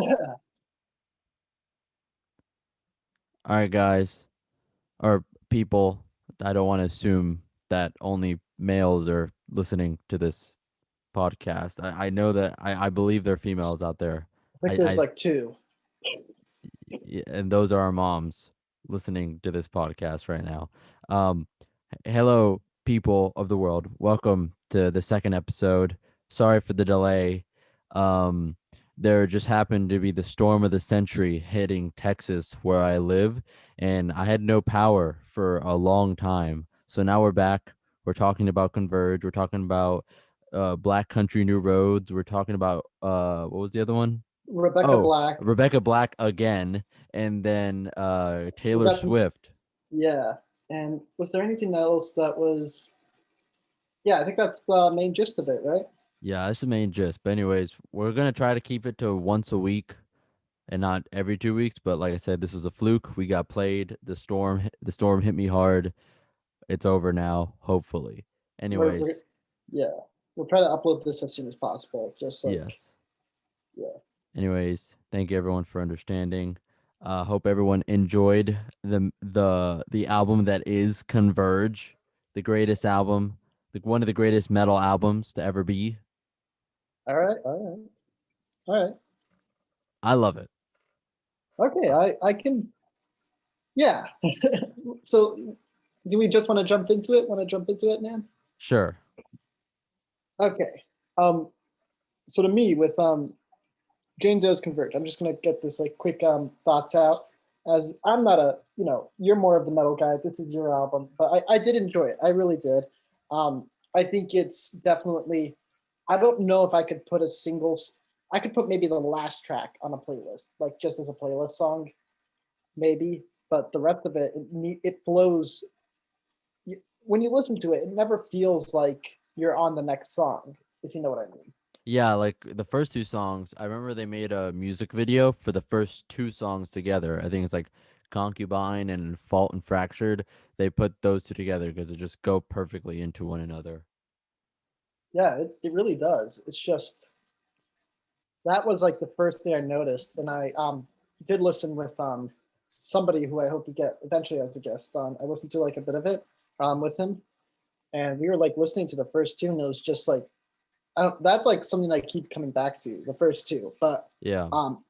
All right, guys, or people. I don't want to assume that only males are listening to this podcast. I know that I believe there are females out there. I think there's I like two. and those are our moms listening to this podcast right now. Um, Hello, people of the world. Welcome to the second episode. Sorry for the delay. Um, there just happened to be the storm of the century hitting Texas, where I live, and I had no power for a long time. So now we're back. We're talking about Converge. We're talking about Black Country New Roads. We're talking about what was the other one? Rebecca Oh, Black. Rebecca Black again, and then We Taylor got some, Swift. yeah. And was there anything else that was? Yeah, I think that's the main gist of it, right? Yeah, that's the main gist. But anyways, we're gonna try to keep it to once a week and not every 2 weeks. But like I said, this was a fluke. We got played. The storm hit me hard. It's over now, hopefully. We're Anyways, yeah, we're trying to upload this as soon as possible. Just like yes. yeah, Anyways, thank you everyone for understanding. Hope everyone enjoyed the album that is Converge, the greatest album, one of the greatest metal albums to ever be. all right, all right, all right. I love it. Okay, I can yeah. So, do we just want to jump into it? Want to jump into it, man? Sure. Okay. Um. So to me, with Jane Doe's Converge, I'm just gonna get this like quick thoughts out. As I'm not a, you're more of the metal guy. This is your album, but I did enjoy it. I really did. I think it's definitely. I don't know if I could put a single. I could put maybe the last track on a playlist, like just as a playlist song, maybe. But the rest of it, it flows. When you listen to it, it never feels like you're on the next song, if you know what I mean. Yeah, like the first two songs, I remember they made a music video for the first two songs together. I think it's like Concubine and Fault and Fractured. They put those two together because they just go perfectly into one another. Yeah, it really does. It's just that was like the first thing I noticed, and I did listen with somebody who I hope you get eventually as a guest on. I listened to like a bit of it with him, and we were like listening to the first two, and it was just like that's like something I keep coming back to the first two. But Yeah. um,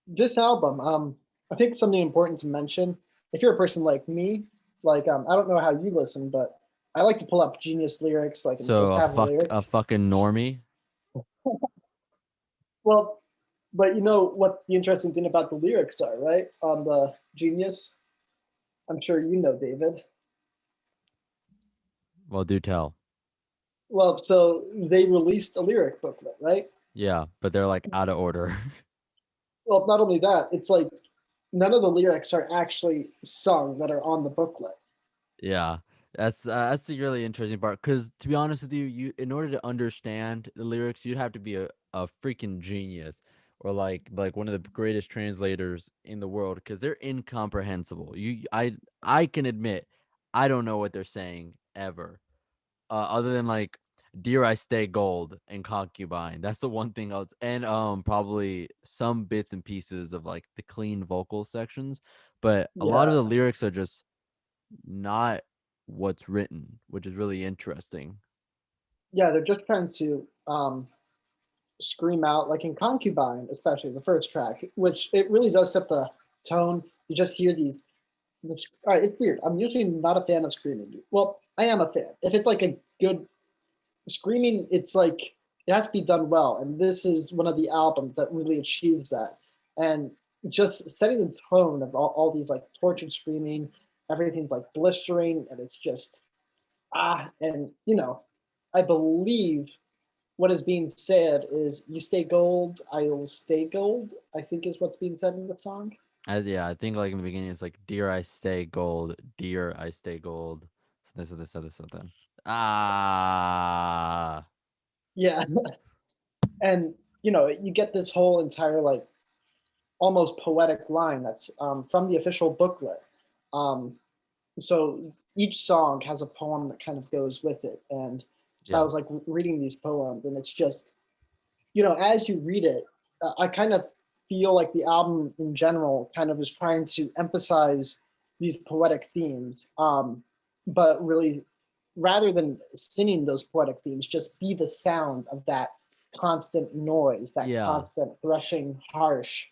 this album, I think something important to mention. If you're a person like me, like I don't know how you listen, but I like to pull up Genius lyrics, like and So just have the a lyrics. fucking normie. Well, but you know what the interesting thing about the lyrics are, right? On the Genius, I'm sure you know, David. Well, do tell. Well, so they released a lyric booklet, right? Yeah, but they're like out of order. Well, not only that, it's like none of the lyrics are actually sung that are on the booklet. Yeah, that's the really interesting part. Because to be honest with you, in order to understand the lyrics, you'd have to be a freaking genius, or like one of the greatest translators in the world. Because they're incomprehensible. I can admit, I don't know what they're saying ever. Other than like "Dear I Stay Gold" and "Concubine." That's the one thing else, and probably some bits and pieces of like the clean vocal sections. But a lot of Yeah, the lyrics are just not what's written, which is really interesting. yeah, they're just trying to scream out, like in Concubine, especially the first track, which it really does set the tone. You just hear these. All right, it's weird. I'm usually not a fan of screaming. Well, I am a fan. If it's like a good screaming, it's like it has to be done well, and this is one of the albums that really achieves that. And just setting the tone of all these like tortured screaming, everything's like blistering, and it's just and I believe what is being said is "You stay gold, I'll stay gold." I think is what's being said in the song. Yeah, I think like in the beginning it's like "Dear I Stay Gold, Dear I Stay Gold." This, something. Ah, Yeah, and you get this whole entire like almost poetic line that's from the official booklet. Um, so each song has a poem that kind of goes with it, and so I yeah, was like reading these poems, and it's just as you read it, I kind of feel like the album in general kind of is trying to emphasize these poetic themes, but really, rather than singing those poetic themes, just be the sound of that constant noise, that Yeah. constant threshing, harsh.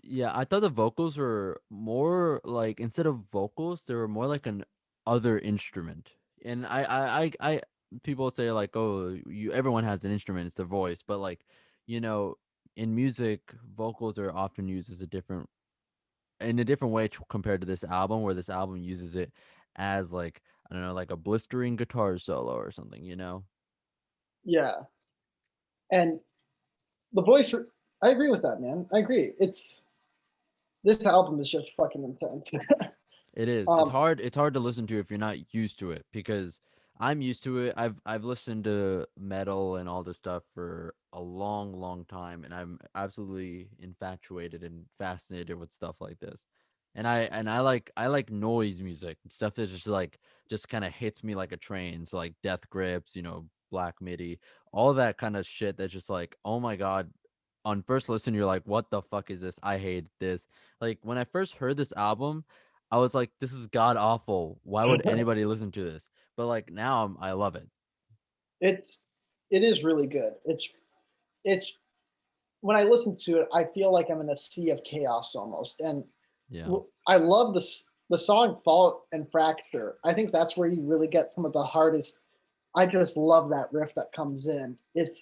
Yeah, I thought the vocals were more like instead of vocals, they were more like an other instrument. And people say like, oh, you everyone has an instrument, it's their voice, but like, you know, in music, vocals are often used as a different in a different way compared to this album, where this album uses it as like I don't know, like a blistering guitar solo or something, you know? Yeah, and the voice. I agree with that, man. I agree. It's this album is just fucking intense. It is. It's um, hard. It's hard to listen to if you're not used to it because I'm used to it. I've listened to metal and all this stuff for a long, long time, and I'm absolutely infatuated and fascinated with stuff like this. And I like noise music, stuff that just kind of hits me like a train. So like Death Grips, Black MIDI, all that kind of shit. That's just like, oh my god. On first listen, you're like, what the fuck is this? I hate this. Like when I first heard this album, I was like, this is god awful. Why would anybody listen to this? But like now I love it. it's it is really good. It's when I listen to it, I feel like I'm in a sea of chaos almost. And Yeah. I love the song "Fault and Fracture." I think that's where you really get some of the hardest. I just love that riff that comes in. It's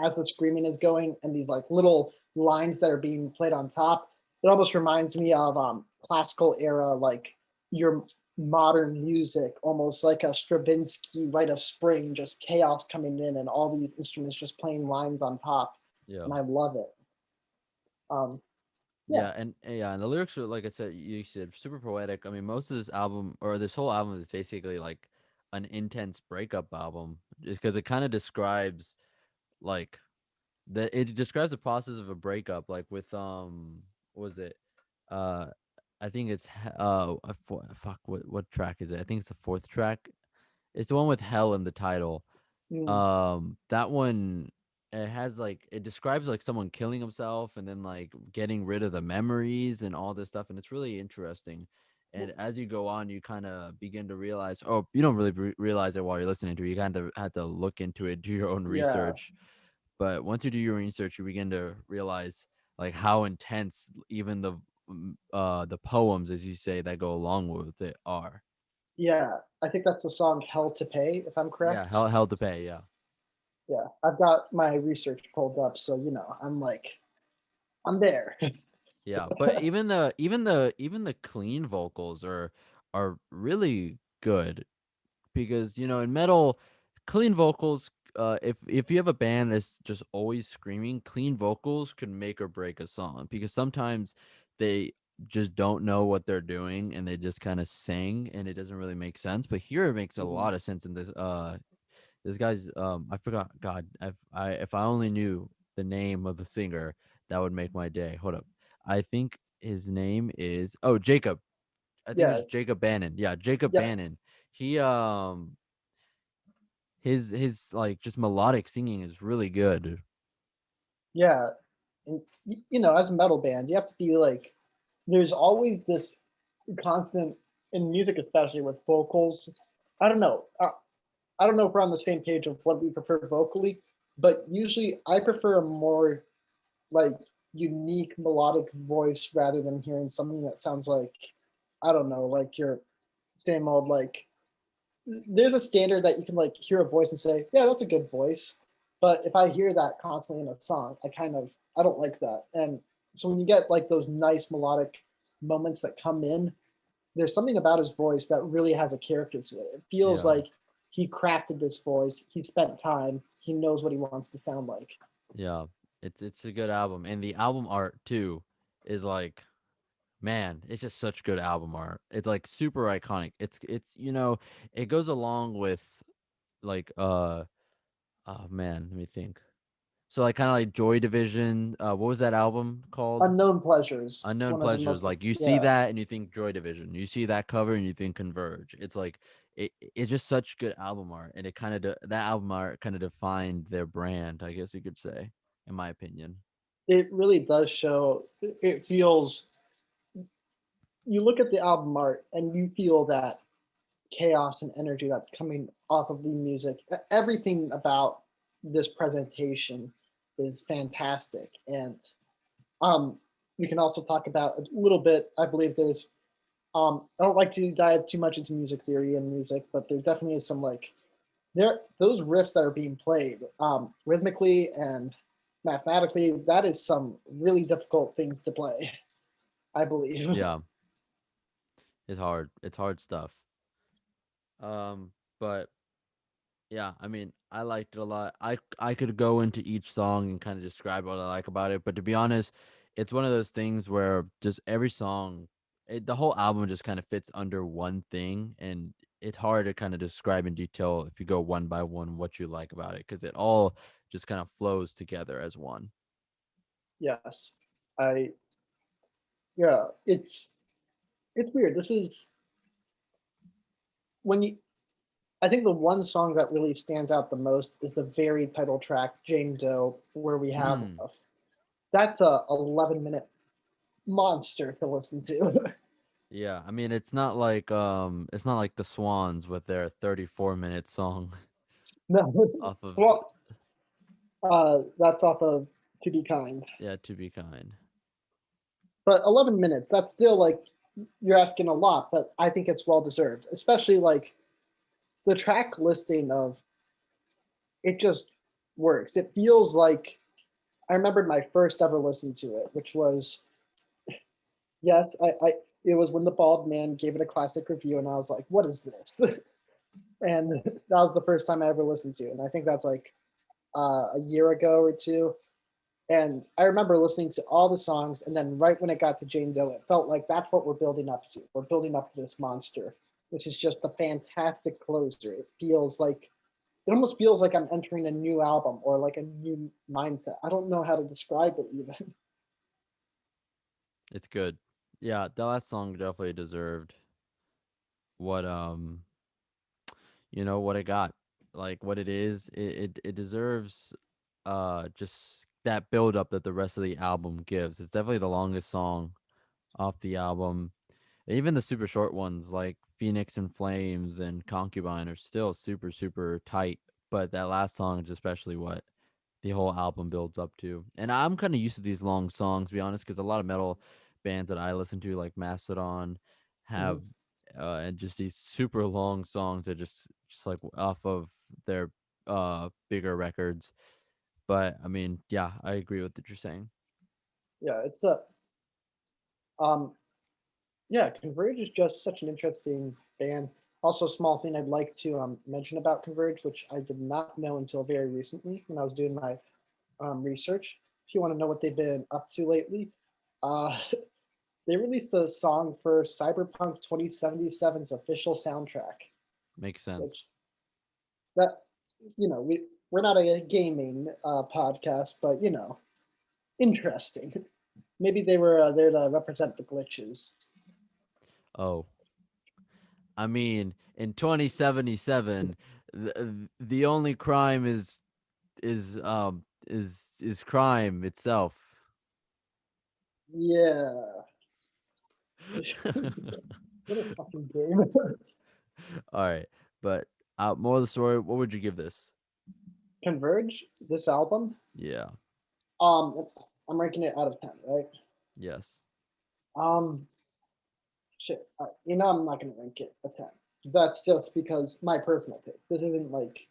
as the screaming is going and these like little lines that are being played on top. It almost reminds me of classical era, like your modern music, almost like a Stravinsky Rite of Spring, just chaos coming in and all these instruments just playing lines on top, Yeah. and I love it. Um, yeah, Yeah, and the lyrics are like I said, you said super poetic. I mean, most of this album or this whole album is basically like an intense breakup album, because it kind of describes like it describes the process of a breakup, like with what was it? Uh, I think it's fuck, what track is it? I think it's the fourth track. It's the one with hell in the title. mm, That one, it has like it describes like someone killing himself and then like getting rid of the memories and all this stuff, and it's really interesting. And as you go on, you kind of begin to realize, oh, you don't really realize it while you're listening to it. You kind of have to look into it, do your own yeah, research. But once you do your research, you begin to realize like how intense even the poems, as you say, that go along with it are. yeah. I think that's the song "Hell to Pay," if I'm Yeah, correct. hell to pay. Yeah. Yeah, I've got my research pulled up, so I'm like, I'm there. Yeah, but even the clean vocals are really good, because in metal, clean vocals, if you have a band that's just always screaming, clean vocals could make or break a song, because sometimes they just don't know what they're doing and they just kind of sing and it doesn't really make sense. But here it makes a Mhm. lot of sense in this guy's I forgot, god, if I only knew the name of the singer, that would make my day. Hold up. I think his name is, oh, Jacob. I think Yeah, it's Jacob Bannon. Yeah, Jacob yep, Bannon. He his like just melodic singing is really good. yeah. And as a metal band, you have to be like, there's always this constant in music, especially with vocals. I don't know. I don't know if we're on the same page of what we prefer vocally, but usually I prefer a more like unique melodic voice rather than hearing something that sounds like, I don't know, like your same old like. There's a standard that you can like hear a voice and say, yeah, that's a good voice. But if I hear that constantly in a song, I don't like that. And so when you get like those nice melodic moments that come in, there's something about his voice that really has a character to it. It feels Yeah. like he crafted this voice, he spent time, he knows what he wants to sound like. Yeah. It's a good album, and the album art too is like, man, it's just such good album art. It's like super iconic. It's it goes along with like oh man, let me think. So like kind of like Joy Division. What was that album called? Unknown Pleasures, Unknown one of the Pleasures. most, Like you see yeah, that and you think Joy Division. You see that cover and you think Converge. It's like it's just such good album art, and it kind of that album art kind of defined their brand, I guess you could say, in my opinion. it really does show. It feels. You look at the album art and you feel that chaos and energy that's coming off of the music. Everything about this presentation is fantastic, and um, we can also talk about a little bit. I believe there's. I don't like to dive too much into music theory and music, but there definitely is some like there those riffs that are being played rhythmically and mathematically. That is some really difficult things to play. I believe. Yeah, it's hard. It's hard stuff. But yeah, I mean, I liked it a lot. I could go into each song and kind of describe what I like about it, but to be honest, it's one of those things where just every song, the whole album just kind of fits under one thing, and it's hard to kind of describe in detail if you go one by one what you like about it because it all just kind of flows together as one. Yes, I yeah. It's weird. This is when you. I think the one song that really stands out the most is the very title track, Jane Doe, where we have Mm. that's a 11-minute monster to listen to. Yeah, I mean, it's not like the Swans with their 34-minute song No, off of well, that's off of To Be Kind, yeah, To Be Kind. but 11 minutes. That's still like you're asking a lot, but I think it's well deserved, especially like the track listing of it just works. It feels like I remembered my first ever listen to it, which was yes, I it was when the bald man gave it a classic review, and I was like, "What is this?" And that was the first time I ever listened to it, and I think that's like a year ago or two. And I remember listening to all the songs, and then right when it got to Jane Doe, it felt like that's what we're building up to. We're building up to this monster, which is just a fantastic closer. It feels like it almost feels like I'm entering a new album or like a new mindset. I don't know how to describe it even. It's good. Yeah, the last song definitely deserved what what it got. Like what it is. It deserves just that build up that the rest of the album gives. It's definitely the longest song off the album. Even the super short ones like Phoenix and Flames and Concubine are still super tight, but that last song is especially what the whole album builds up to. And I'm kind of used to these long songs, to be honest, because a lot of metal bands that I listen to, like Mastodon, have Mhm. and just these super long songs that just like off of their bigger records. But I mean, yeah, I agree with what you're saying. Yeah, it's a um yeah, Converge is just such an interesting band. Also, a small thing I'd like to mention about Converge, which I did not know until very recently when I was doing my research. If you want to know what they've been up to lately, uh, they released a song for Cyberpunk 2077's official soundtrack, Makes which sense. that we're not a gaming podcast, but interesting. Maybe they were there to represent the glitches. Oh, I mean, in 2077, the only crime is crime itself. Yeah, what a fucking game. All right, but more of the story. What would you give this? Converge, this album, Yeah. um, I'm ranking it out of 10, right? Yes. Um, shit, I'm not gonna rank it a 10. That's just because my personal taste. This isn't like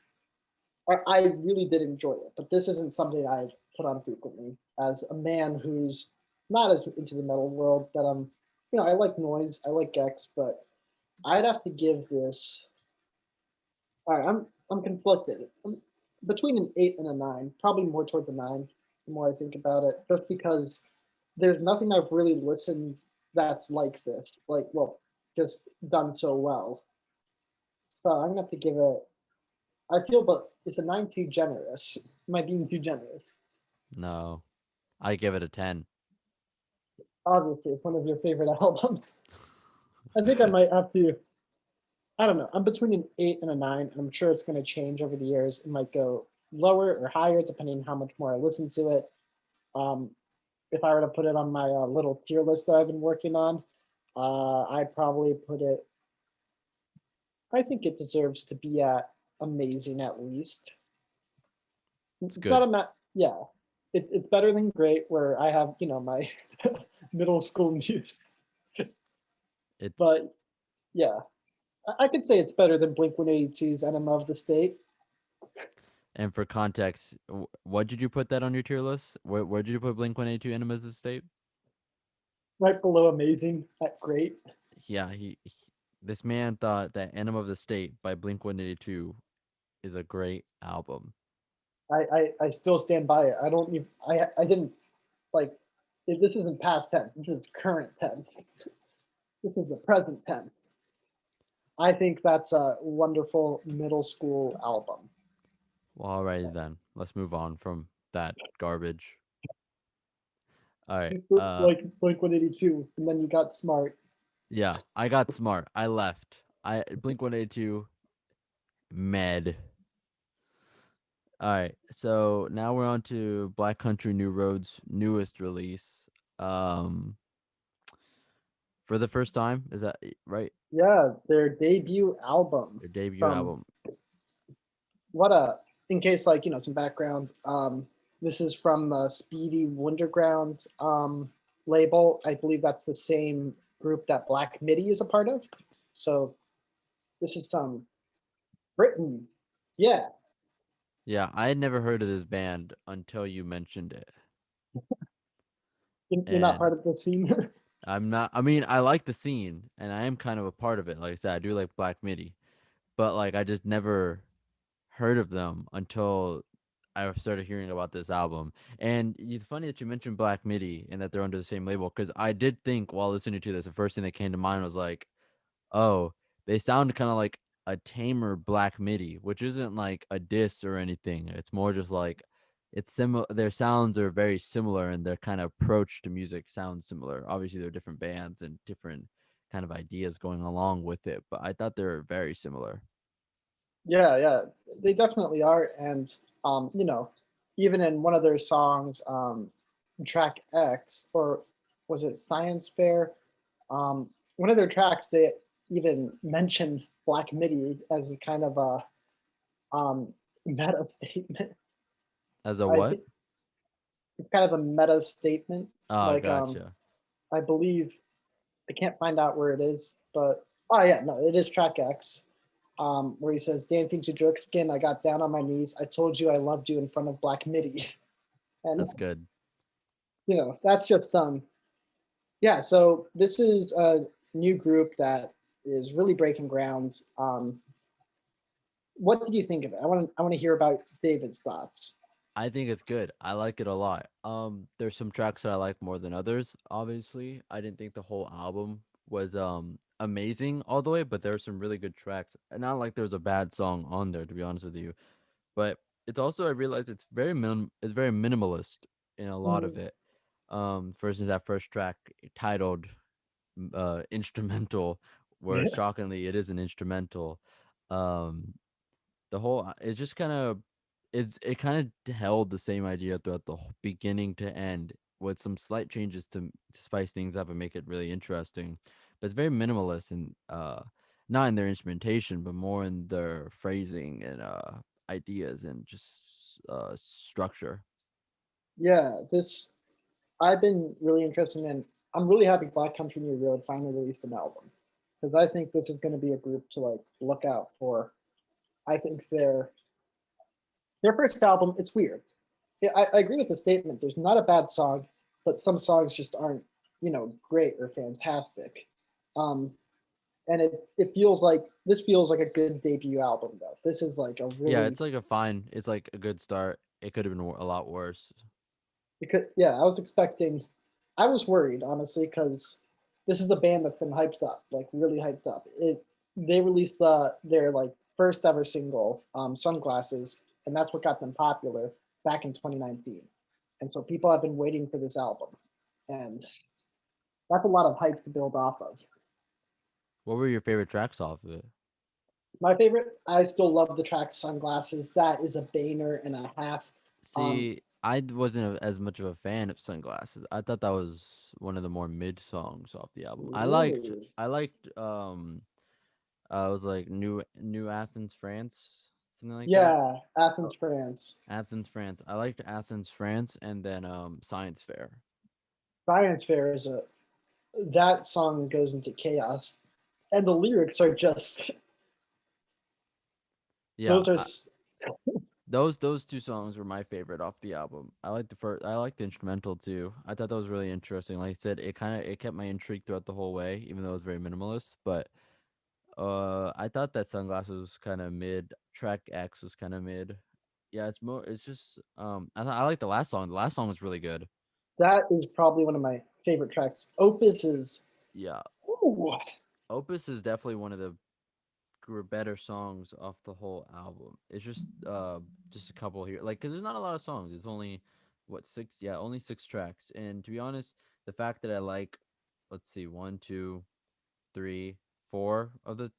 I really did enjoy it, but this isn't something I put on frequently. As a man who's not as into the metal world, that I like noise, I like Gex, but I'd have to give this. All right, I'm conflicted. I'm between an 8 and a 9, probably more towards a 9. The more I think about it, just because there's nothing I've really listened that's like this, like well, just done so well. So I'm gonna have to give it. I feel, but it's a 9 too generous. Am I being too generous? No. I give it a 10. Obviously, it's one of your favorite albums. I think I might have to. I don't know. I'm between an 8 and a 9, and I'm sure it's going to change over the years. It might go lower or higher depending on how much more I listen to it. if I were to put it on my little tier list that I've been working on, I'd probably put it. I think it deserves to be at amazing at least. It's It's good. not yeah. It's better than great where I have my middle school muse, It's but yeah, I could say it's better than Blink 182's Enema of the State. and for context, what did you put that on your tier list? Where did you put Blink 182 Enemies of State? Right below amazing at great. Yeah, this man thought that Enema of the State by Blink 182 is a great album. I still stand by it. I don't even I didn't like this isn't past tense. This is current tense. This is the present tense. I think that's a wonderful middle school album. Well, alrighty then. Let's move on from that garbage. All right. Like Blink 182, and then you got smart. Yeah, I got smart. I left. I Blink 182 med. All right. So now we're on to Black Country New Road's newest release. Um for the first time, is that right? Yeah, their debut album Their debut from album. what a in case like some background. This is from the Speedy Wonderground label. I believe that's the same group that Black Midi is a part of. So this is Britain. Yeah, Yeah, I had never heard of this band until you mentioned it. you're not And part of the scene. I'm not I mean, I like the scene and I am kind of a part of it. Like I said, I do like Black Midi, but like I just never heard of them until I started hearing about this album. And it's funny that you mentioned Black Midi and that they're under the same label because I did think while listening to this, the first thing that came to mind was like, oh, they sound kind of like a tamer Black Midi, which isn't like a diss or anything. It's more just like it's similar. Their sounds are very similar, and their kind of approach to music sounds similar. Obviously, they're different bands and different kind of ideas going along with it, but I thought they were very similar. Yeah, yeah, they definitely are. And even in one of their songs, track X, or was it Science Fair? One of their tracks, they even mention Black Midi as a kind of a meta statement. As a I what? think it's kind of a meta statement. Oh, Like, gotcha. I believe I can't find out where it is, but oh yeah, no, it is track X. Where he says, "Dancing to jerk skin, I got down on my knees. I told you I loved you in front of Black Midi," and That's good. that's just yeah. So this is a new group that is really breaking ground. What did you think of it? I want to hear about David's thoughts. I think it's good. I like it a lot. There's some tracks that I like more than others. Obviously, I didn't think the whole album was amazing all the way, but there are some really good tracks. And not like there's a bad song on there, to be honest with you. But it's also I realized it's very minimalist in a lot of Mm, it. For instance, that first track titled instrumental, where yeah, shockingly it is an instrumental. Um, the whole it just kind of it kind of held the same idea throughout the beginning to end with some slight changes to spice things up and make it really interesting, but it's very minimalist and not in their instrumentation but more in their phrasing and ideas and just structure. yeah. This I've been really interested in. I'm really happy Black Country New Road finally released an album because I think this is going to be a group to like look out for. I think their first album, it's weird. Yeah, I agree with the statement. There's not a bad song, but some songs just aren't, great or fantastic. Um, and it feels like this feels like a good debut album though. This is like a Yeah, really it's like a good start. It could have been a lot worse. because yeah, I was worried honestly because this is a band that's been hyped up, like really hyped up. They released their like first ever single, Sunglasses, and that's what got them popular back in 2019. And so people have been waiting for this album, and that's a lot of hype to build off of. What were your favorite tracks off of it? My favorite, I still love the track Sunglasses. That is a banger and a half. Um, See, wasn't as much of a fan of Sunglasses. I thought that was one of the more mid songs off the album. really? I liked it was like New Athens, France, something like that. Yeah, Oh, Athens, France. Athens, France. I liked Athens, France, and then Science Fair. Science Fair is a that song goes into chaos, and the lyrics are just Yeah, those are those two songs were my favorite off the album. I liked the instrumental too. I thought that was really interesting. Like I said, it kept my intrigue throughout the whole way, even though it was very minimalist. But I thought that Sunglasses was kind of mid. Track X was kind of mid. Yeah, it's just I like the last song. The last song was really good. that is probably one of my favorite tracks. Opus is Yeah, ooh, Opus is definitely one of the better songs off the whole album. It's just a couple here, like, because there's not a lot of songs. It's only what six? Yeah, only six tracks. And to be honest, the fact that I like, let's see, one, two, three, four of the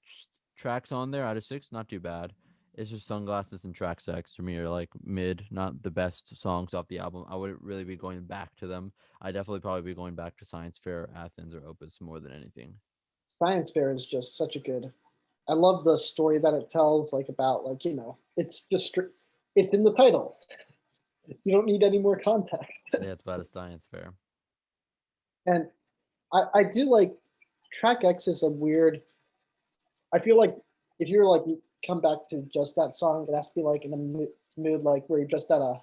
tracks on there out of six, not too bad. It's just Sunglasses and Track Sex for me are like mid, not the best songs off the album. I wouldn't really be going back to them. I definitely probably be going back to Science Fair, Athens, or Opus more than anything. Science Fair is just such a good. I love the story that it tells, like about like it's just it's in the title. You don't need any more context. Yeah, it's about a science fair. And I do like track X is a weird. I feel like if you're like come back to just that song, it has to be like in a mood like where you're just at a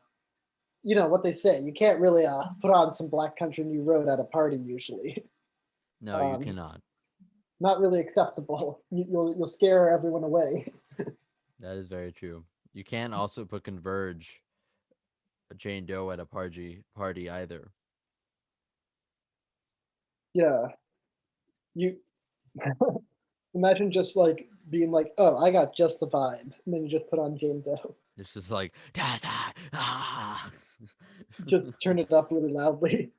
what they say. You can't really put on some Black Country New Road at a party usually. No, you Um, cannot. not really acceptable. You'll scare everyone away. That is very true. You can't also put Converge Jane Doe at a party either. Yeah, you imagine just like being like, oh, I got just the vibe, and then you just put on Jane Doe. It's just like Tessa, ah. Just turn it up really loudly.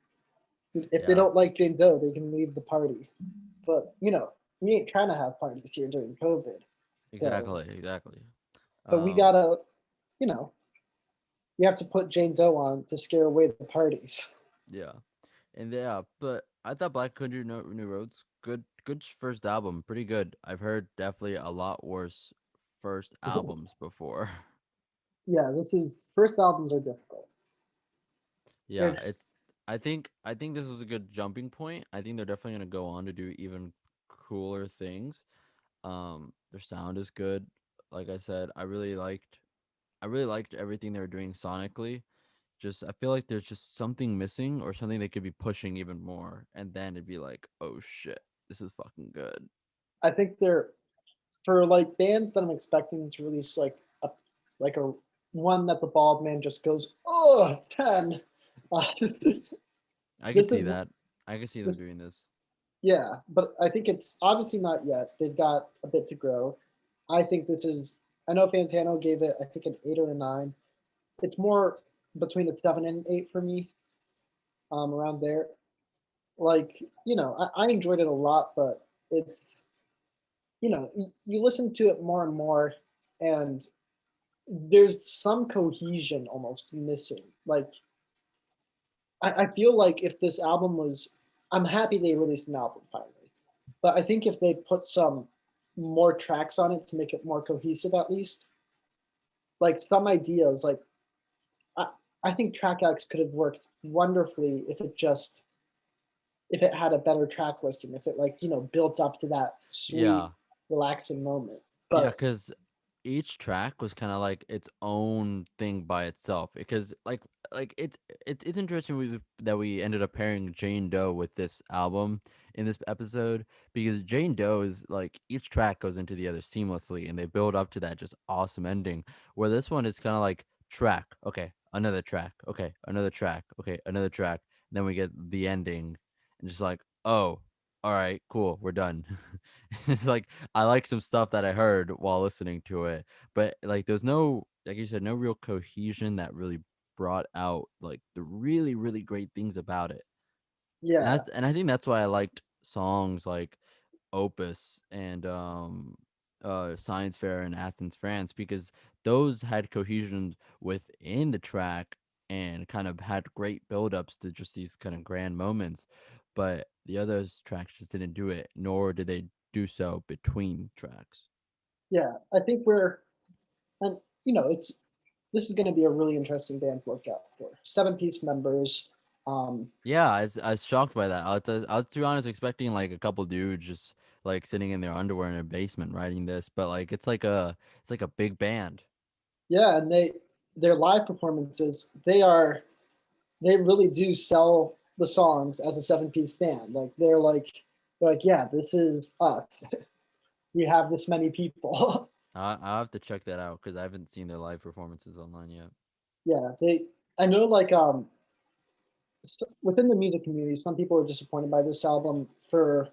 If they Yeah, don't like Jane Doe, they can leave the party. But we ain't trying to have parties here during COVID. So exactly. so we Um, gotta, you know, we have to put Jane Doe on to scare away the parties. yeah, and yeah, but I thought Black Country New Roads good first album, pretty good. I've heard definitely a lot worse first albums before. Yeah, this is first albums are difficult. Yeah, There's I think this was a good jumping point. I think they're definitely gonna go on to do even cooler things. Their sound is good. Like I said, I really liked everything they were doing sonically. Just I feel like there's just something missing or something they could be pushing even more, and then it'd be like, oh shit, this is fucking good. I think they're for like bands that I'm expecting to release like a one that the bald man just goes, oh 10. I could This see is that. I could see them this doing this. yeah, but I think it's obviously not yet. They've got a bit to grow. I think this is. I know Fantano gave it, I think, an 8 or a 9. It's more between a 7 and 8 for me, around there. Like, I enjoyed it a lot, but it's, you listen to it more and more, and there's some cohesion almost missing. Like, I feel like if this album was, I'm happy they released an album finally, but I think if they put some more tracks on it to make it more cohesive, at least, like some ideas, like I, I think Track X could have worked wonderfully if it had a better track listing, if it like built up to that sweet, Yeah, relaxing moment. yeah, But because each track was kind of like its own thing by itself. Because it's interesting that we ended up pairing Jane Doe with this album in this episode because Jane Doe is like each track goes into the other seamlessly and they build up to that just awesome ending. Where this one is kind of like track, okay, another track, okay, another track, okay, another track. And then we get the ending and just like, oh, all right, cool, we're done. It's like I like some stuff that I heard while listening to it, but like there's no, like you said, no real cohesion that really brought out like the really great things about it. yeah, And I think that's why I liked songs like Opus Science Fair in Athens, France, because those had cohesion within the track and kind of had great build-ups to just these kind of grand moments. But the other tracks just didn't do it, nor did they do so between tracks. Yeah, I think and it's this is going to be a really interesting band to look out for. 7-piece members. Yeah, I was shocked by that. I was to be honest expecting like a couple dudes just like sitting in their underwear in a basement writing this, but like it's like a big band. Yeah, and their live performances, they really do sell the songs as a 7-piece band. Like they're like, yeah, this is us. We have this many people. I'll have to check that out because I haven't seen their live performances online yet. Yeah, I know like within the music community, some people are disappointed by this album for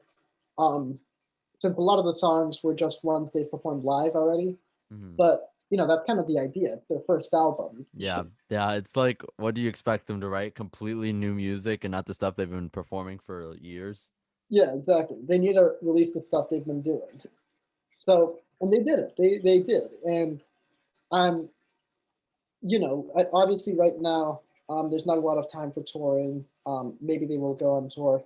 um since a lot of the songs were just ones they've performed live already. Hmm. But that's kind of the idea. It's their first album. Yeah, yeah. It's like, what do you expect them to write? Completely new music and not the stuff they've been performing for years. Yeah, exactly. They need to release the stuff they've been doing. So, and they did it. They did. And I'm, obviously right now, there's not a lot of time for touring. Maybe they will go on tour,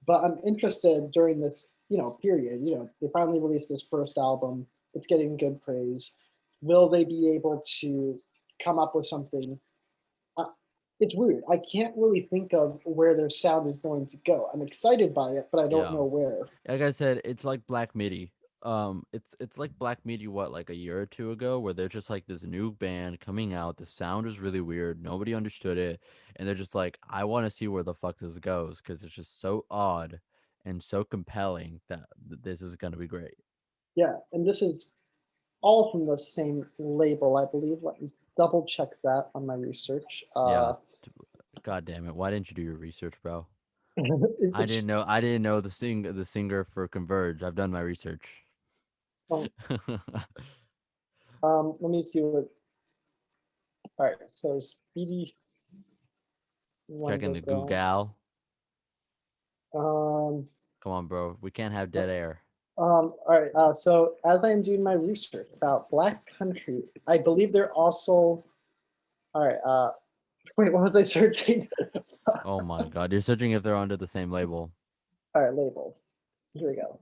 but I'm interested during this, period. They finally released this first album. It's getting good praise. Will they be able to come up with something? Uh, it's weird. I can't really think of where their sound is going to go. I'm excited by it, but I don't Yeah. know where. Like I said, it's like Black Midi. It's like Black Midi, what, like a year or two ago, where they're just like this new band coming out. The sound is really weird. Nobody understood it, and they're just like, I want to see where the fuck this goes because it's just so odd and so compelling that this is gonna be great. Yeah, and this is all from the same label, I believe. Let me double check that on my research. Yeah. t- God damn it! Why didn't you do your research, bro? I It's, didn't know. I didn't know the singer for Converge. I've done my research. um, let me see what. All right, so Speedy Checking the Wonderground. Google. Um, Come on, bro. We can't have dead air. all right, so as I am doing my research about Black Country, I believe they're also. All right, wait, what was I searching? Oh my god, you're searching if they're under the same label. All right, label. Here we go.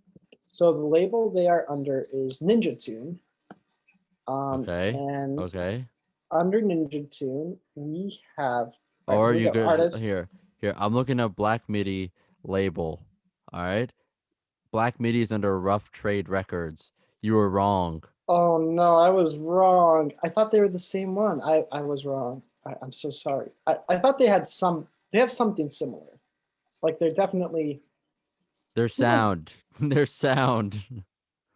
So the label they are under is Ninja Tune. Okay. And Okay. under Ninja Tune, we have, all right, Or here we you go, could artists. here. I'm looking up Black Midi label. All right. Black Midi is under Rough Trade Records. You were wrong. Oh no, I was wrong. I thought they were the same one. I was wrong. I'm so sorry. I thought they have something similar. Like they're definitely, Their who was, sound. Their sound.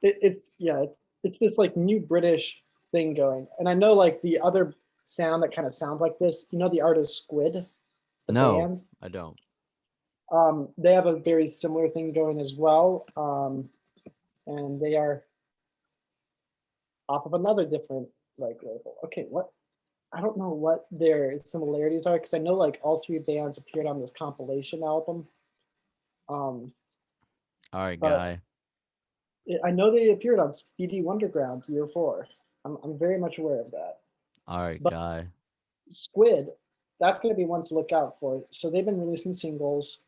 it's, yeah, it's this like new British thing going. And I know like the other sound that kind of sounds like this, the artist Squid, the No, band. I don't. They have a very similar thing going as well. And they are off of another different like label. Okay, what I don't know what their similarities are because I know like all three bands appeared on this compilation album. Um, All right, but guy. I know they appeared on Speedy Wonderground year four. I'm very much aware of that. All right, But guy. Squid, that's going to be one to look out for. So they've been releasing singles.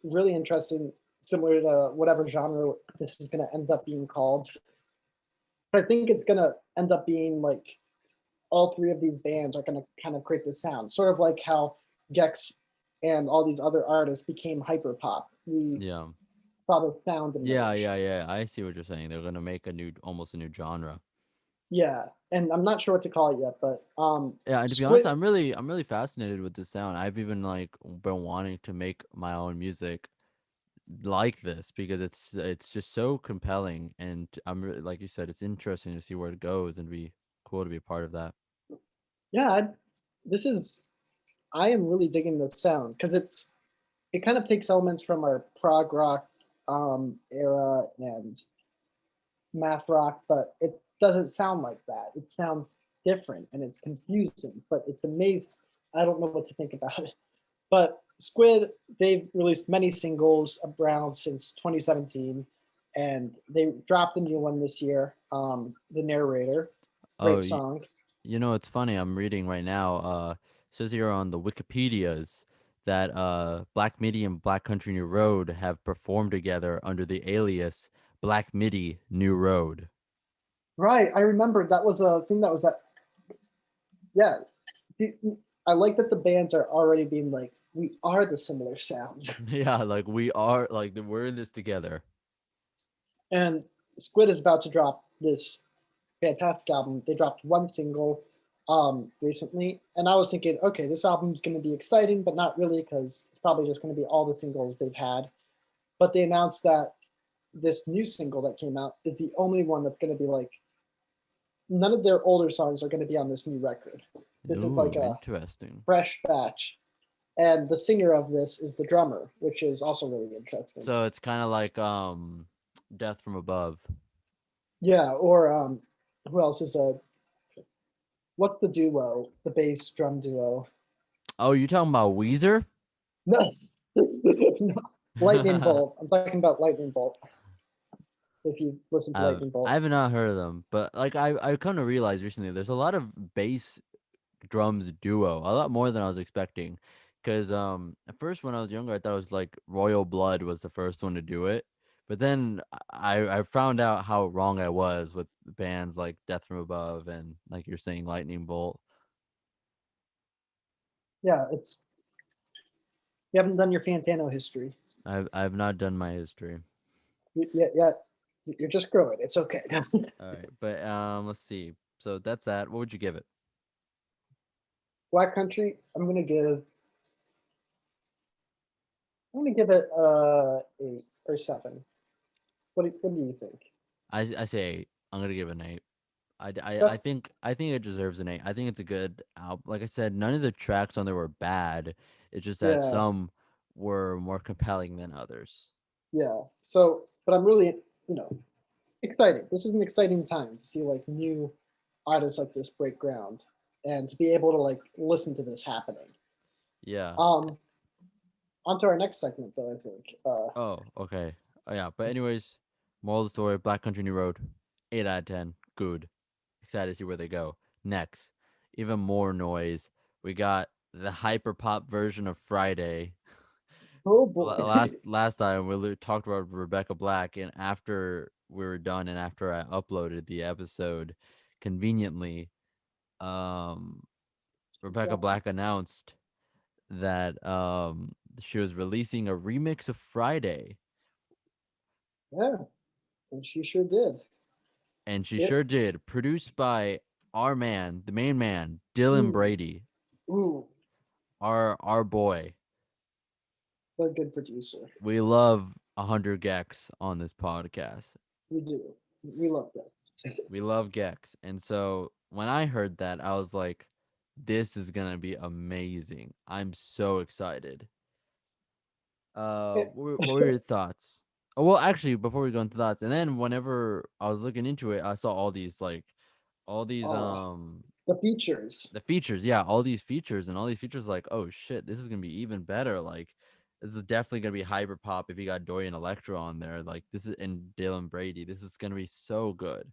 Really interesting, similar to whatever genre this is going to end up being called. But I think it's going to end up being like all three of these bands are going to kind of create this sound, sort of like how Gex and all these other artists became hyperpop. We Yeah. saw the sound Yeah, emerge. yeah, yeah. I see what you're saying. They're gonna make a new, almost a new genre. Yeah, and I'm not sure what to call it yet, but Yeah, and to be honest, Squid. I'm really fascinated with the sound. I've even like been wanting to make my own music like this because it's just so compelling, and I'm really, like you said, it's interesting to see where it goes and be cool to be a part of that. Yeah, this is. I am really digging the sound because it kind of takes elements from our prog rock era and math rock, but it doesn't sound like that. It sounds different and it's confusing, but it's amazing. I don't know what to think about it. But Squid, they've released many singles around since 2017, and they dropped a new one this year. The Narrator, Oh, great song. it's funny. I'm reading right now. Says here on the Wikipedia's that Black Midi and Black Country New Road have performed together under the alias Black Midi New Road. Right, I remember that was a thing that was that. Yeah, I like that the bands are already being like, we are the similar sound. Yeah, like we are like we're in this together. And Squid is about to drop this fantastic album. They dropped one single recently, and I was thinking, okay, this album's going to be exciting, but not really because it's probably just going to be all the singles they've had. But they announced that this new single that came out is the only one that's going to be like none of their older songs are going to be on this new record. This is like Ooh, a interesting. fresh batch, and the singer of this is the drummer, which is also really interesting. So it's kind of like Death from Above. Yeah, or who else is a what's the duo? The bass drum duo. Oh, you talking about Weezer? No, no. Lightning Bolt. I'm talking about Lightning Bolt. If you listen to Lightning I Bolt, have not heard of them, but like I come to realize recently there's a lot of bass drums duo, a lot more than I was expecting. Cause at first when I was younger, I thought it was like Royal Blood was the first one to do it, but then I found out how wrong I was with bands like Death from Above and like you're saying Lightning Bolt. yeah, it's you haven't done your Fantano history I've not done my history. yet. Yet you're just growing. It's okay. All right, but let's see. So that's that. What would you give it? Black Country. I'm gonna give it 8 or 7. What do you think? I say 8. I'm gonna give it an 8. Yeah, I think it deserves an 8. I think it's a good album. Like I said, none of the tracks on there were bad. It's just that yeah, some were more compelling than others. yeah. So, but I'm really excited. This is an exciting time to see like new artists like this break ground and to be able to like listen to this happening. Yeah. Um, On to our next segment, though. I think. Oh, okay. Oh, yeah. But anyways, moral of the story: Black Country New Road, 8 out of 10. Good. Excited to see where they go next. Even more noise. We got the hyper pop version of Friday. Oh boy. Last time we talked about Rebecca Black, and after we were done, and after I uploaded the episode, conveniently, um, Rebecca Black announced that she was releasing a remix of Friday, Yeah, and she sure did. and she It. sure did. Produced by our man, the main man, Dylan Ooh, Brady, ooh, our boy. what a good producer. We love 100 Gex on this podcast. We do. We love this. We love Gex. And so when I heard that, I was like, this is gonna be amazing. I'm so excited. What were your thoughts? Oh, well, actually, before we go into thoughts, and then whenever I was looking into it, I saw all these Oh, the features. the features, yeah, all these features and all these features like, oh shit, this is gonna be even better. Like this is definitely gonna be hyper pop if you got Dorian Electro on there. Like this is and Dylan Brady. This is gonna be so good.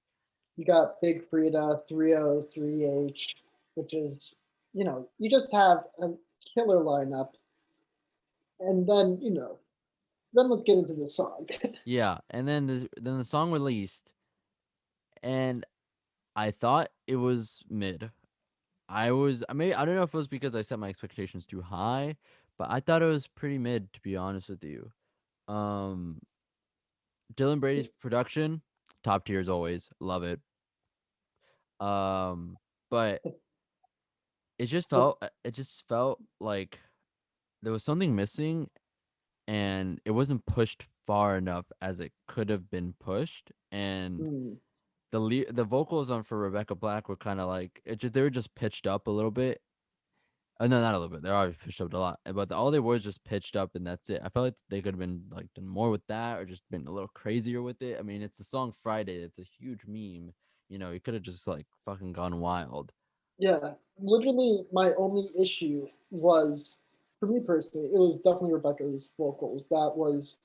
You got Big Frida 303H, which is you just have a killer lineup, and then let's get into the song. Yeah, and then the song released, and I thought it was mid. I don't know if it was because I set my expectations too high, but I thought it was pretty mid to be honest with you. Um, Dylan Brady's production, top tier as always, love it. Um, but it just felt like there was something missing, and it wasn't pushed far enough as it could have been pushed, and Hmm. the vocals on for Rebecca Black were kind of like they were just pitched up a little bit. No, not a little bit. They're already pitched up a lot, but all they were was just pitched up, and that's it. I felt like they could have been like done more with that, or just been a little crazier with it. I mean, it's the song Friday. It's a huge meme. You could have just like fucking gone wild. Yeah, literally, my only issue was, for me personally, it was definitely Rebecca's vocals that was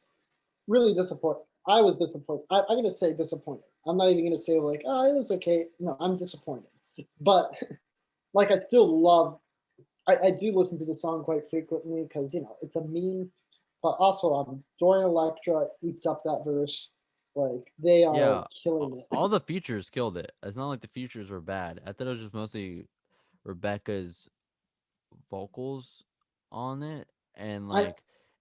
really disappointing. I was disappointed. I'm gonna say disappointed. I'm not even gonna say like, oh, it was okay. No, I'm disappointed. But like, I still love. I do listen to the song quite frequently because it's a meme. But also, Dorian Electra eats up that verse. Like they are Yeah, killing it. all the features killed it. It's not like the features were bad. I thought it was just mostly Rebecca's vocals on it, and I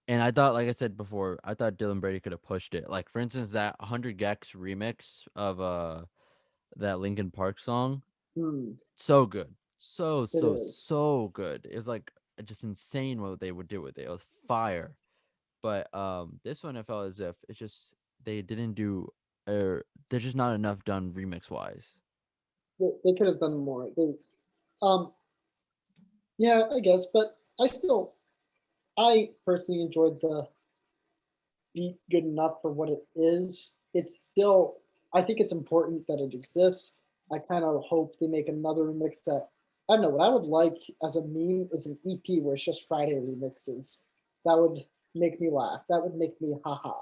and I thought, like I said before, I thought Dylan Brady could have pushed it. Like for instance, that 100 Gex remix of that Linkin Park song, mm, so good, it is. so good. It was like just insane what they would do with it. It was fire. But this one I felt as if it's just they didn't do, or there's just not enough done remix wise. They could have done more. Um, yeah, I guess, but I personally enjoyed the beat good enough for what it is. It's still, I think it's important that it exists. I kind of hope they make another remix that, I don't know, what I would like as a meme is an EP where it's just Friday remixes. That would make me laugh. That would make me haha.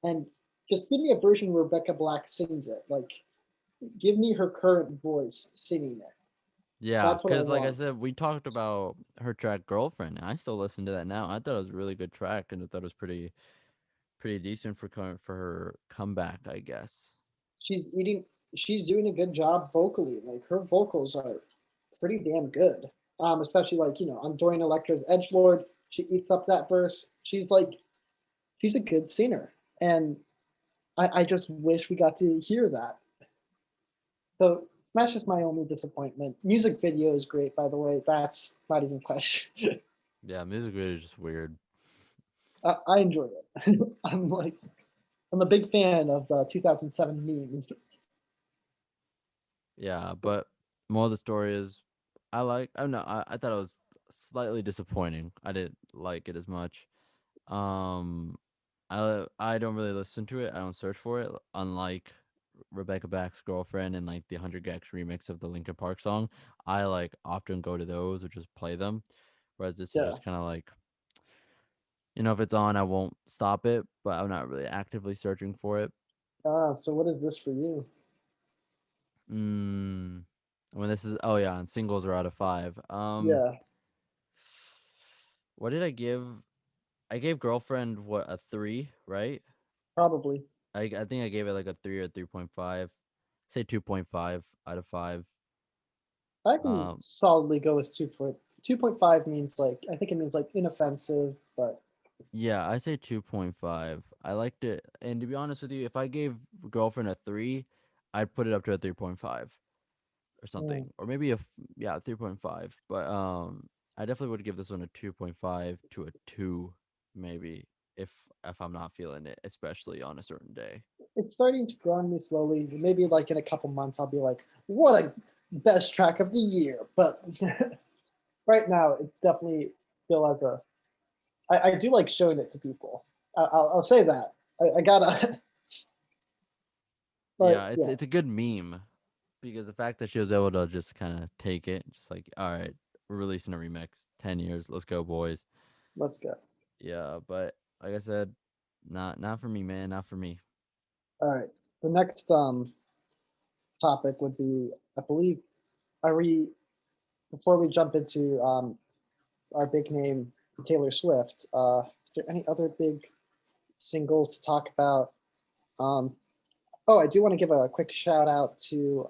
And just give me a version where Rebecca Black sings it. Like, give me her current voice singing it. Yeah, That's what I because like I want. said, we talked about her track "Girlfriend." And I still listen to that now. I thought it was a really good track, and I thought it was pretty decent for for her comeback, I guess. She's eating, she's doing a good job vocally. Like her vocals are pretty damn good. Especially like on Dorian Electra's Edge Lord, she eats up that verse. She's a good singer, and I just wish we got to hear that. So that's just my only disappointment. Music video is great, by the way. That's not even a question. Yeah, music video is just weird. I enjoy it. I'm a big fan of the 2007 memes. Yeah, but more of the story is, I don't know. I thought it was slightly disappointing. I didn't like it as much. Um, I don't really listen to it. I don't search for it. Unlike Rebecca Back's Girlfriend and like the 100 Gex remix of the Linkin Park song, I like often go to those or just play them. Whereas this is Yeah. just kind of like, if it's on, I won't stop it, but I'm not really actively searching for it. So what is this for you? Mm. When this is, oh yeah, and singles are out of 5. Yeah, What did I give? I gave Girlfriend what, a 3, right? probably. I think I gave it like a 3 or 3.5. Say 2.5 out of 5. I can Um, solidly go with 2.5 means like I think it means like inoffensive, but yeah, I say 2.5. I liked it, and to be honest with you, if I gave Girlfriend a 3, I'd put it up to a 3.5 or mm, something, or maybe yeah, 3.5. But I definitely would give this one a 2.5 to a 2, maybe, if I'm not feeling it, especially on a certain day. it's starting to grow on me slowly. Maybe like in a couple months, I'll be like, "What a best track of the year!" But right now, it's definitely still as a. I do like showing it to people. I'll say that. I gotta, Yeah, but it's yeah, a good meme because the fact that she was able to just kind of take it, just like, all right, we're releasing a remix, 10 years, let's go, boys. let's go. Yeah, but like I said, not for me, man, not for me. All right, the next topic would be, I believe, are we before we jump into our big name Taylor Swift? Is there any other big singles to talk about? Um, oh, I do want to give a quick shout out to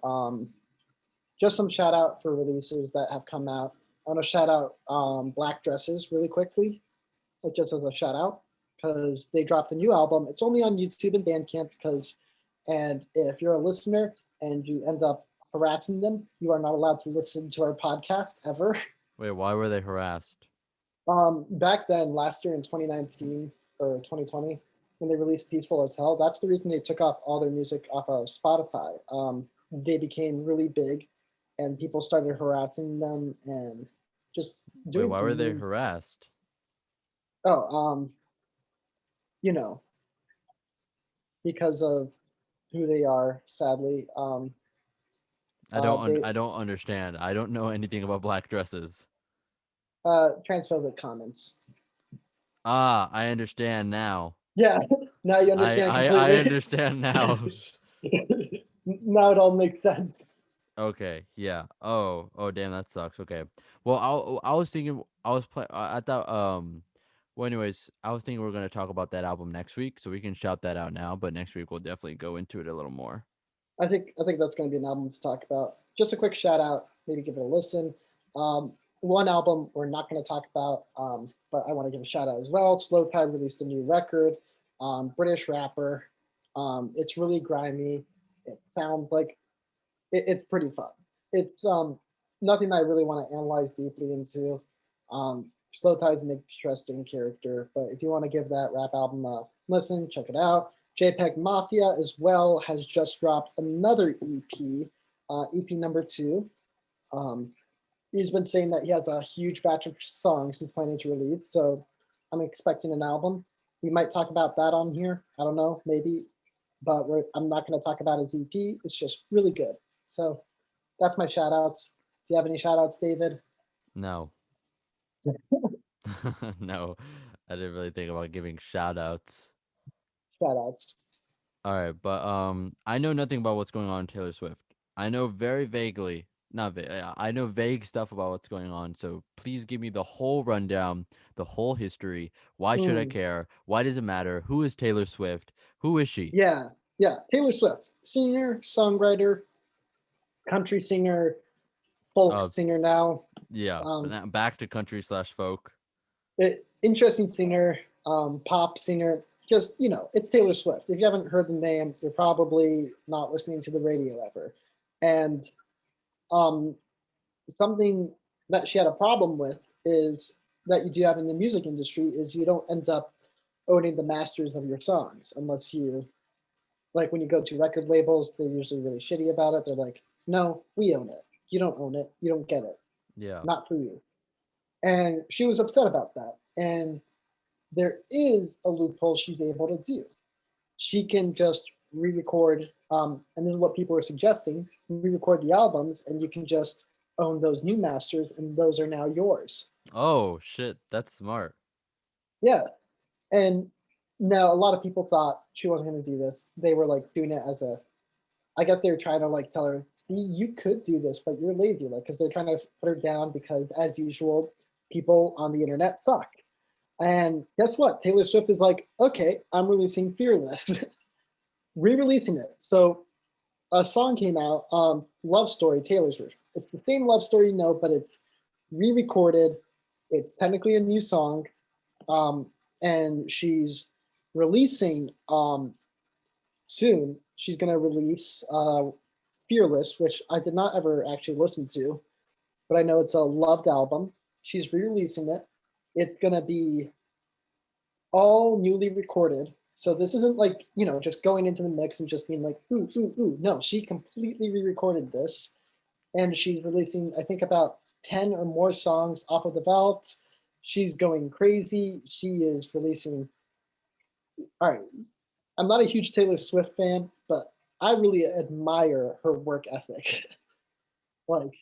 just some shout out for releases that have come out. I want to shout out Black Dresses really quickly, like just as a shout out, because they dropped a new album. It's only on YouTube and Bandcamp and if you're a listener and you end up harassing them, you are not allowed to listen to our podcast ever. Wait, why were they harassed? Back then, last year in 2019 or 2020, when they released Peaceful as Hell, that's the reason they took off all their music off of Spotify. They became really big, and people started harassing them and just Wait, doing why were some they mean. harassed? Oh, you know, because of who they are. Sadly, they I don't understand. I don't know anything about black dresses. transphobic comments. Ah, I understand now. Yeah, Now you understand I completely. understand now. Now it all makes sense. Okay, yeah. Oh, damn, that sucks. Okay. Well, I was thinking I was play I thought well, anyways, I was thinking we are gonna talk about that album next week, so we can shout that out now. But next week we'll definitely go into it a little more. I think that's going to be an album to talk about. Just a quick shout out, maybe give it a listen. One album we're not going to talk about, but I want to give a shout out as well. Slow Tide released a new record, British rapper. It's really grimy. It sounds like it's pretty fun. It's nothing I really want to analyze deeply into. Slow Tide's an interesting character, but if you want to give that rap album a listen, check it out. JPEG Mafia as well has just dropped another EP, EP number 2. Um, he's been saying that he has a huge batch of songs he's planning to release, so I'm expecting an album. We might talk about that on here. I don't know, maybe, but I'm not going to talk about his EP. It's just really good. So that's my shout outs. Do you have any shout outs, David? No. No. I didn't really think about giving shout outs. Shout outs. All right, but I know nothing about what's going on in Taylor Swift. I know very vaguely, not I know vague stuff about what's going on. So please give me the whole rundown, the whole history. Why should I Mm, care? Why does it matter? Who is Taylor Swift? Who is she? yeah, yeah. Taylor Swift, singer, songwriter, country singer, folk Uh, singer now. yeah, but Um, now back to country slash folk. Interesting singer, pop singer. Just it's Taylor Swift. If you haven't heard the name, you're probably not listening to the radio ever. And um, something that she had a problem with is that you do have in the music industry is you don't end up owning the masters of your songs unless you like when you go to record labels, they're usually really shitty about it. They're like, no, we own it. You don't own it. You don't get it. Yeah. Not for you. And she was upset about that. And there is a loophole she's able to do. She can just re-record, and this is what people are suggesting: re-record the albums, and you can just own those new masters, and those are now yours. Oh shit, that's smart. Yeah, and now a lot of people thought she wasn't going to do this. They were like doing it as a, I guess they were trying to like tell her, see, you could do this, but you're lazy, like because they're trying to put her down because, as usual, people on the internet suck. And guess what? Taylor Swift is like, okay, I'm releasing Fearless, re-releasing it. So a song came out, Love Story, Taylor's version. It's the same love story, but it's re-recorded. It's technically a new song, and she's releasing soon. She's gonna release Fearless, which I did not ever actually listen to, but I know it's a loved album. She's re-releasing it. It's gonna be all newly recorded. So this isn't like, just going into the mix and just being like, ooh, ooh, ooh. No, she completely re-recorded this. And she's releasing, I think, about 10 or more songs off of the vault. She's going crazy. She is releasing. All right. I'm not a huge Taylor Swift fan, but I really admire her work ethic. Like,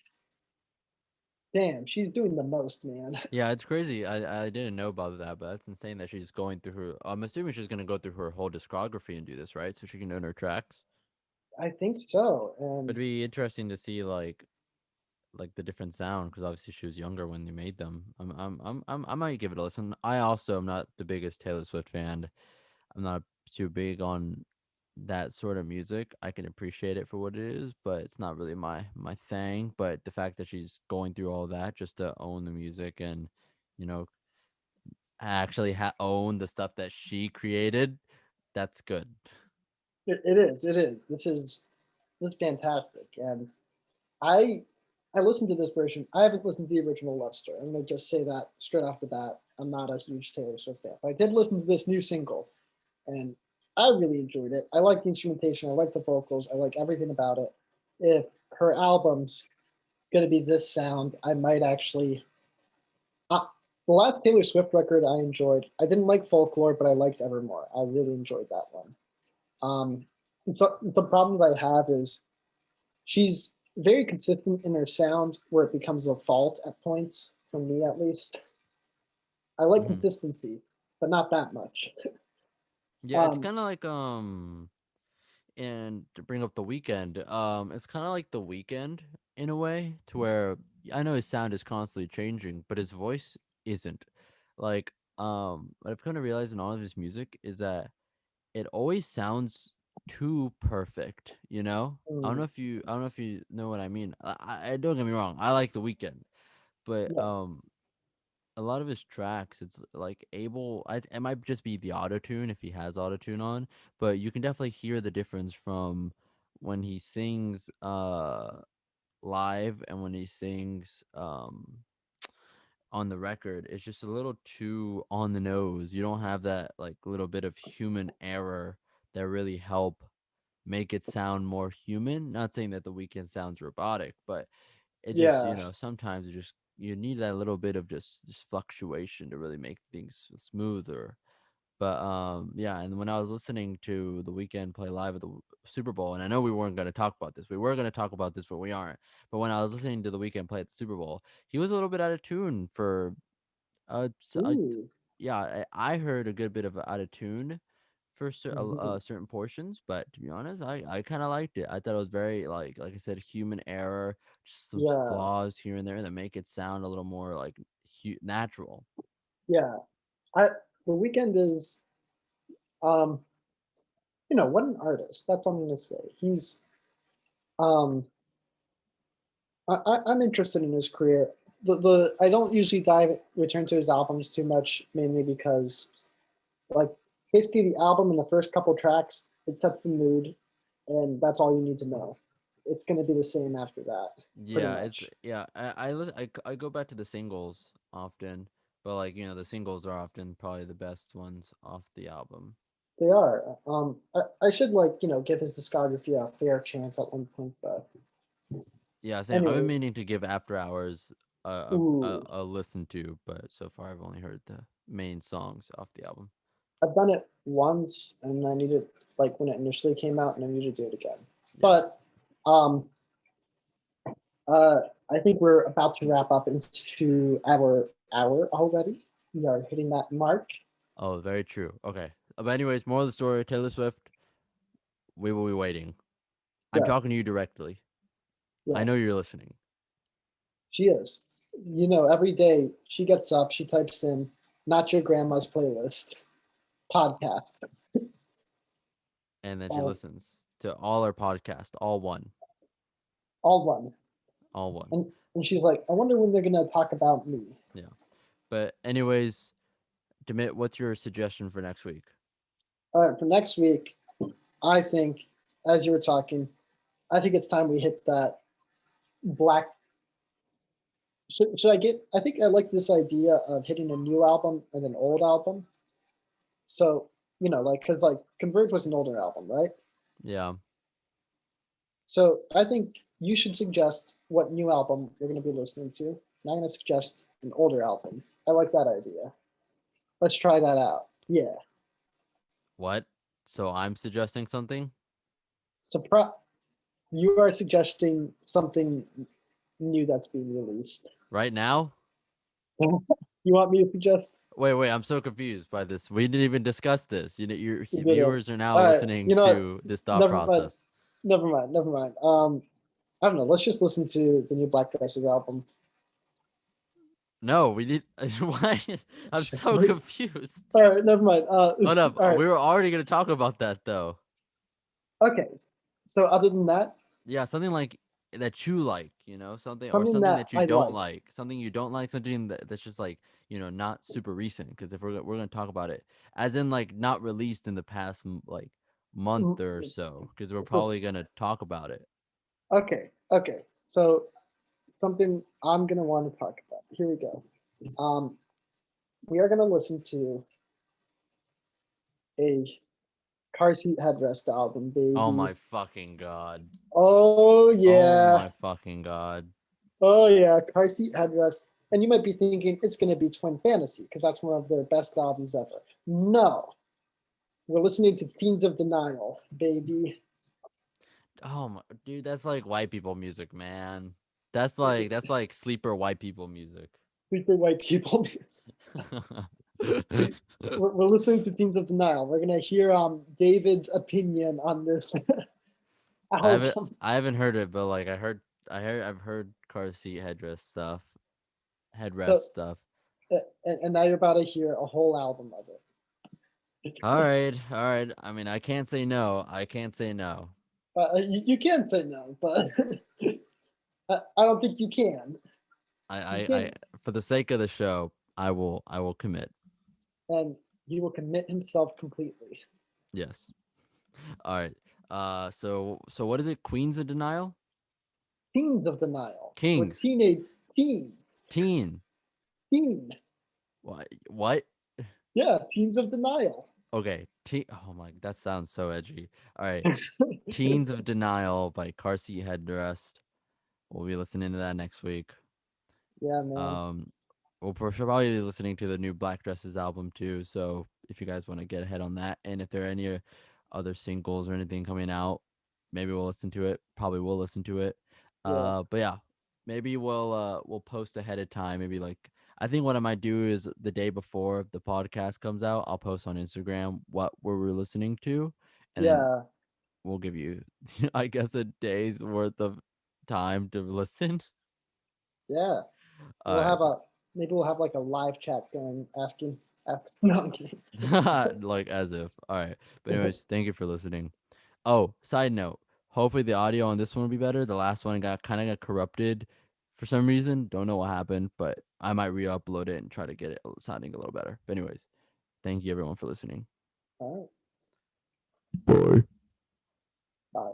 damn, she's doing the most, man. Yeah, it's crazy. I didn't know about that, but that's insane that she's going through her. I'm assuming she's gonna go through her whole discography and do this, right? So she can own her tracks. I think so. It'd And be interesting to see like the different sound because obviously she was younger when they made them. I might give it a listen. I also am not the biggest Taylor Swift fan. I'm not too big on that sort of music. I can appreciate it for what it is, but it's not really my thing. But the fact that she's going through all that just to own the music and you know actually own the stuff that she created, that's good. it is. It is. This is fantastic. And I I listened to this version. I haven't listened to the original Love Story. I'm gonna just say that straight off the bat. I'm not a huge Taylor Swift fan, but I did listen to this new single, and I really enjoyed it. I like the instrumentation. I like the vocals. I like everything about it. If her album's gonna be this sound, I might actually. Uh, the last Taylor Swift record I enjoyed. I didn't like Folklore, but I liked Evermore. I really enjoyed that one. Um, so the problem that I have is she's very consistent in her sound where it becomes a fault at points, for me at least. I like Hmm. consistency, but not that much. Yeah, it's Um, kind of like and to bring up the weekend, it's kind of like the weekend in a way, to where I know his sound is constantly changing, but his voice isn't. Like, what I've come to realize in all of his music is that it always sounds too perfect, you know? mm, I don't know if you know what I mean. I don't get me wrong, I like the weekend, but yeah, a lot of his tracks, it's like it might just be the auto tune if he has auto tune on, but you can definitely hear the difference from when he sings live and when he sings on the record. It's just a little too on the nose. You don't have that like little bit of human error that really help make it sound more human. Not saying that the weekend sounds robotic, but it just, yeah, sometimes you need that little bit of just fluctuation to really make things smoother. But yeah, and when I was listening to the weekend play live at the Super Bowl, and I know we weren't going to talk about this, we were going to talk about this, but we aren't. But when I was listening to the weekend play at the Super Bowl, he was a little bit out of tune for ooh, yeah, I heard a good bit of out of tune for mhm, certain portions, but to be honest, I kind of liked it. I thought it was very like I said, human error, just some yeah, flaws here and there that make it sound a little more like natural. yeah. I The weekend is um, what an artist. That's what I'm gonna say. He's um, I'm interested in his career. The I don't usually return to his albums too much, mainly because like basically the album and the first couple tracks it sets the mood, and that's all you need to know. It's gonna be the same after that, pretty Yeah, it's much. yeah. I go back to the singles often, but like the singles are often probably the best ones off the album. They are. I should give his discography a fair chance at one point, but Yeah, same. I've been anyway, meaning to give After Hours ooh, a listen to, but so far I've only heard the main songs off the album. I've done it once, and I needed like when it initially came out, and I need to do it again. Yeah. But um, uh, I think we're about to wrap up into our hour already. We are hitting that mark. Oh, very true. Okay. But anyways, more of the story, Taylor Swift, we will be waiting. I'm Yes, talking to you directly. I yes, know you're listening. she is. Every day she gets up, she types in "not your grandma's playlist" podcast. And then she Uh, listens to all our podcast, all one. all one. All one. And she's like, I wonder when they're gonna talk about me. Yeah. But anyways, Demit, what's your suggestion for next week? All right, for next week, I think, as you were talking, I think it's time we hit that black. Should I get? I think I like this idea of hitting a new album and an old album. So like, because like Converge was an older album, right? Yeah. So I think you should suggest what new album you're going to be listening to, and I'm going to suggest an older album. I like that idea. Let's try that out. Yeah. What? So I'm suggesting something So you are suggesting something new that's being released. right now? You want me to suggest? Wait, I'm so confused by this. We didn't even discuss this. Your You did it. viewers are now All right. You listening know what? to this thought Never mind. process. Never mind. Never mind. I don't know. Let's just listen to the new Black Dresses album. No, we need. Why? I'm so confused. All right. Never mind. Hold up. All right. We were already going to talk about that, though. Okay. So other than that, Yeah, something like that you like, something, or something something that that you I don't like. like, something you don't like, something that's just like, not super recent. Because if we're gonna talk about it, as in like not released in the past like month or so, because we're So, probably gonna talk about it. okay. Okay. So something I'm gonna want to talk about. Here we go. Um, we are gonna listen to a car seat headrest album, Oh baby. my fucking god. Oh Oh yeah. my fucking god. Oh yeah, car seat headrest. And you might be thinking it's gonna be Twin Fantasy because that's one of their best albums ever. No, we're listening to Fiends of Denial, baby. Oh my dude, that's like white people music, man. That's like sleeper white people music. Super white people. We're listening to Teams of Denial. We're gonna hear David's opinion on this I haven't album. I haven't heard it, but like I've heard car seat headrest stuff, headrest So stuff. and now you're about to hear a whole album of it. All right, all right. I mean, I can't say no. I can't say no. You can say no, but I don't think you can. You I can, for the sake of the show, I will commit. and he will commit himself completely. Yes. All right. So what is it? Queens of Denial? Teens of Denial, or Kings. teenage teens, Teen. teen, What? What? yeah, Teens of Denial. Okay. Teen. Oh my, that sounds so edgy. All right. Teens of Denial by Car Seat Headrest. We'll be listening to that next week. Yeah, man. Um, we'll probably be listening to the new Black Dresses album too. So if you guys want to get ahead on that, and if there are any other singles or anything coming out, maybe we'll listen to it. Probably will listen to it. Yeah, But yeah, maybe we'll post ahead of time. Maybe like I think what I might do is the day before the podcast comes out, I'll post on Instagram what we're listening to, and then yeah, we'll give you, I guess, a day's worth of time to listen. yeah. All We'll right. have a maybe we'll have like a live chat going asking. No, I'm kidding. Like as if. All right. But anyways, thank you for listening. Oh, side note. Hopefully the audio on this one will be better. The last one got corrupted for some reason. Don't know what happened, but I might re-upload it and try to get it sounding a little better. But anyways, thank you everyone for listening. All right. Bye. Bye.